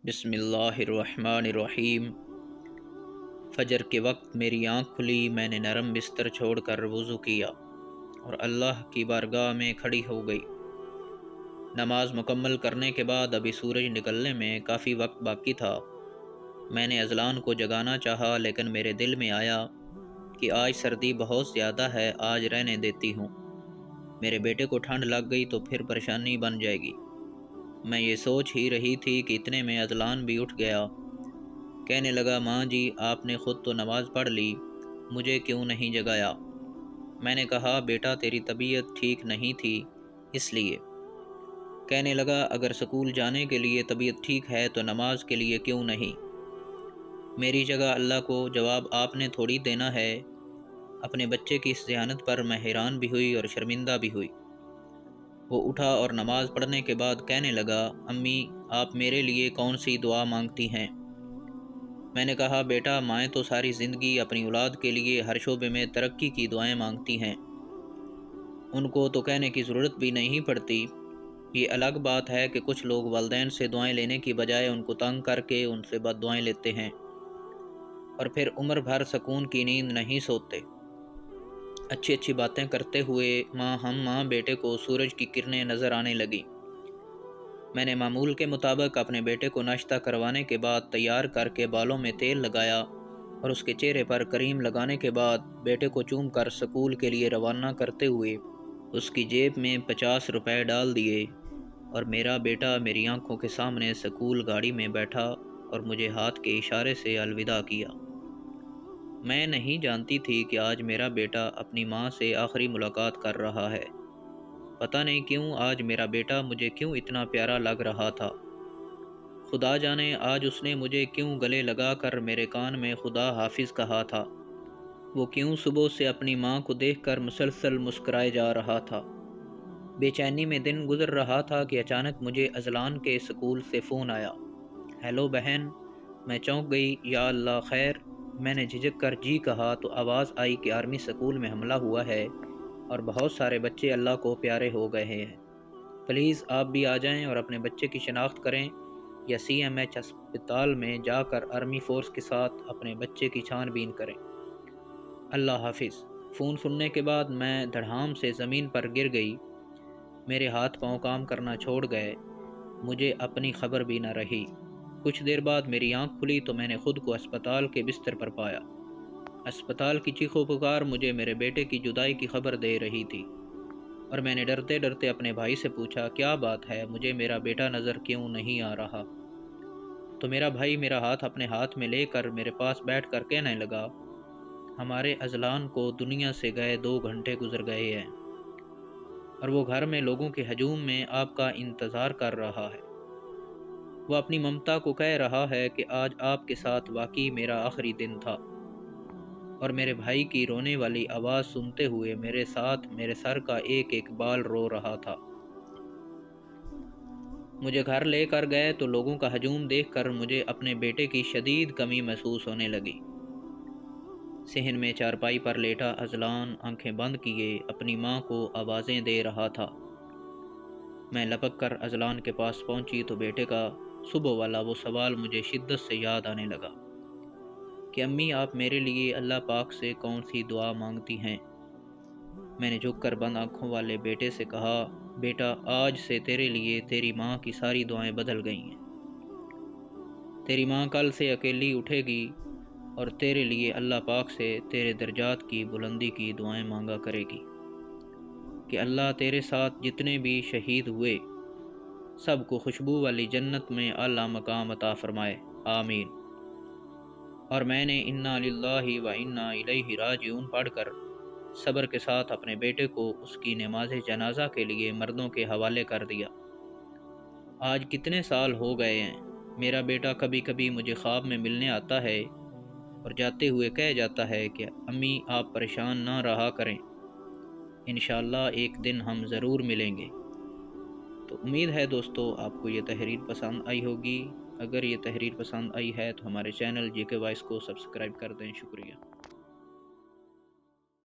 بسم اللہ الرحمن الرحیم۔ فجر کے وقت میری آنکھ کھلی، میں نے نرم بستر چھوڑ کر وضو کیا اور اللہ کی بارگاہ میں کھڑی ہو گئی۔ نماز مکمل کرنے کے بعد ابھی سورج نکلنے میں کافی وقت باقی تھا۔ میں نے اذلان کو جگانا چاہا، لیکن میرے دل میں آیا کہ آج سردی بہت زیادہ ہے، آج رہنے دیتی ہوں۔ میرے بیٹے کو ٹھنڈ لگ گئی تو پھر پریشانی بن جائے گی۔ میں یہ سوچ ہی رہی تھی کہ اتنے میں اذلان بھی اٹھ گیا۔ کہنے لگا، ماں جی آپ نے خود تو نماز پڑھ لی، مجھے کیوں نہیں جگایا؟ میں نے کہا، بیٹا تیری طبیعت ٹھیک نہیں تھی اس لیے۔ کہنے لگا، اگر سکول جانے کے لیے طبیعت ٹھیک ہے تو نماز کے لیے کیوں نہیں؟ میری جگہ اللہ کو جواب آپ نے تھوڑی دینا ہے۔ اپنے بچے کی اس ذہانت پر میں حیران بھی ہوئی اور شرمندہ بھی ہوئی۔ وہ اٹھا اور نماز پڑھنے کے بعد کہنے لگا، امی آپ میرے لیے کون سی دعا مانگتی ہیں؟ میں نے کہا، بیٹا مائیں تو ساری زندگی اپنی اولاد کے لیے ہر شعبے میں ترقی کی دعائیں مانگتی ہیں، ان کو تو کہنے کی ضرورت بھی نہیں پڑتی۔ یہ الگ بات ہے کہ کچھ لوگ والدین سے دعائیں لینے کی بجائے ان کو تنگ کر کے ان سے بد دعائیں لیتے ہیں اور پھر عمر بھر سکون کی نیند نہیں سوتے۔ اچھی اچھی باتیں کرتے ہوئے ماں بیٹے کو سورج کی کرنیں نظر آنے لگی۔ میں نے معمول کے مطابق اپنے بیٹے کو ناشتہ کروانے کے بعد تیار کر کے بالوں میں تیل لگایا اور اس کے چہرے پر کریم لگانے کے بعد بیٹے کو چوم کر سکول کے لیے روانہ کرتے ہوئے اس کی جیب میں 50 روپے ڈال دیے، اور میرا بیٹا میری آنکھوں کے سامنے سکول گاڑی میں بیٹھا اور مجھے ہاتھ کے اشارے سے الوداع کیا۔ میں نہیں جانتی تھی کہ آج میرا بیٹا اپنی ماں سے آخری ملاقات کر رہا ہے۔ پتہ نہیں کیوں آج میرا بیٹا مجھے کیوں اتنا پیارا لگ رہا تھا۔ خدا جانے آج اس نے مجھے کیوں گلے لگا کر میرے کان میں خدا حافظ کہا تھا۔ وہ کیوں صبح سے اپنی ماں کو دیکھ کر مسلسل مسکرائے جا رہا تھا۔ بے چینی میں دن گزر رہا تھا کہ اچانک مجھے اذلان کے سکول سے فون آیا۔ ہیلو بہن۔ میں چونک گئی۔ یا اللہ خیر؟ میں نے جھجک کر جی کہا تو آواز آئی کہ آرمی سکول میں حملہ ہوا ہے اور بہت سارے بچے اللہ کو پیارے ہو گئے ہیں، پلیز آپ بھی آ جائیں اور اپنے بچے کی شناخت کریں یا CMH ہسپتال میں جا کر آرمی فورس کے ساتھ اپنے بچے کی چھان بین کریں۔ اللہ حافظ۔ فون سننے کے بعد میں دھڑام سے زمین پر گر گئی۔ میرے ہاتھ پاؤں کام کرنا چھوڑ گئے، مجھے اپنی خبر بھی نہ رہی۔ کچھ دیر بعد میری آنکھ کھلی تو میں نے خود کو اسپتال کے بستر پر پایا۔ اسپتال کی چیخ و پکار مجھے میرے بیٹے کی جدائی کی خبر دے رہی تھی، اور میں نے ڈرتے ڈرتے اپنے بھائی سے پوچھا، کیا بات ہے، مجھے میرا بیٹا نظر کیوں نہیں آ رہا؟ تو میرا بھائی میرا ہاتھ اپنے ہاتھ میں لے کر میرے پاس بیٹھ کر کہنے لگا، ہمارے اذلان کو دنیا سے گئے 2 گھنٹے گزر گئے ہیں اور وہ گھر میں لوگوں کے ہجوم میں آپ کا انتظار کر رہا ہے۔ وہ اپنی ممتا کو کہہ رہا ہے کہ آج آپ کے ساتھ واقعی میرا آخری دن تھا۔ اور میرے بھائی کی رونے والی آواز سنتے ہوئے میرے ساتھ میرے سر کا ایک ایک بال رو رہا تھا۔ مجھے گھر لے کر گئے تو لوگوں کا ہجوم دیکھ کر مجھے اپنے بیٹے کی شدید کمی محسوس ہونے لگی۔ صحن میں چارپائی پر لیٹا اذلان آنکھیں بند کیے اپنی ماں کو آوازیں دے رہا تھا۔ میں لپک کر اذلان کے پاس پہنچی تو بیٹے کا صبح والا وہ سوال مجھے شدت سے یاد آنے لگا کہ امی آپ میرے لیے اللہ پاک سے کون سی دعا مانگتی ہیں؟ میں نے جھک کر بند آنکھوں والے بیٹے سے کہا، بیٹا آج سے تیرے لیے تیری ماں کی ساری دعائیں بدل گئی ہیں۔ تیری ماں کل سے اکیلی اٹھے گی اور تیرے لیے اللہ پاک سے تیرے درجات کی بلندی کی دعائیں مانگا کرے گی کہ اللہ تیرے ساتھ جتنے بھی شہید ہوئے سب کو خوشبو والی جنت میں اعلیٰ مقام عطا فرمائے، آمین۔ اور میں نے انا للہ و انا الیہ راجعون پڑھ کر صبر کے ساتھ اپنے بیٹے کو اس کی نماز جنازہ کے لیے مردوں کے حوالے کر دیا۔ آج کتنے سال ہو گئے ہیں، میرا بیٹا کبھی کبھی مجھے خواب میں ملنے آتا ہے اور جاتے ہوئے کہہ جاتا ہے کہ امی آپ پریشان نہ رہا کریں، انشاءاللہ ایک دن ہم ضرور ملیں گے۔ تو امید ہے دوستو آپ کو یہ تحریر پسند آئی ہوگی۔ اگر یہ تحریر پسند آئی ہے تو ہمارے چینل GK وائس کو سبسکرائب کر دیں۔ شکریہ۔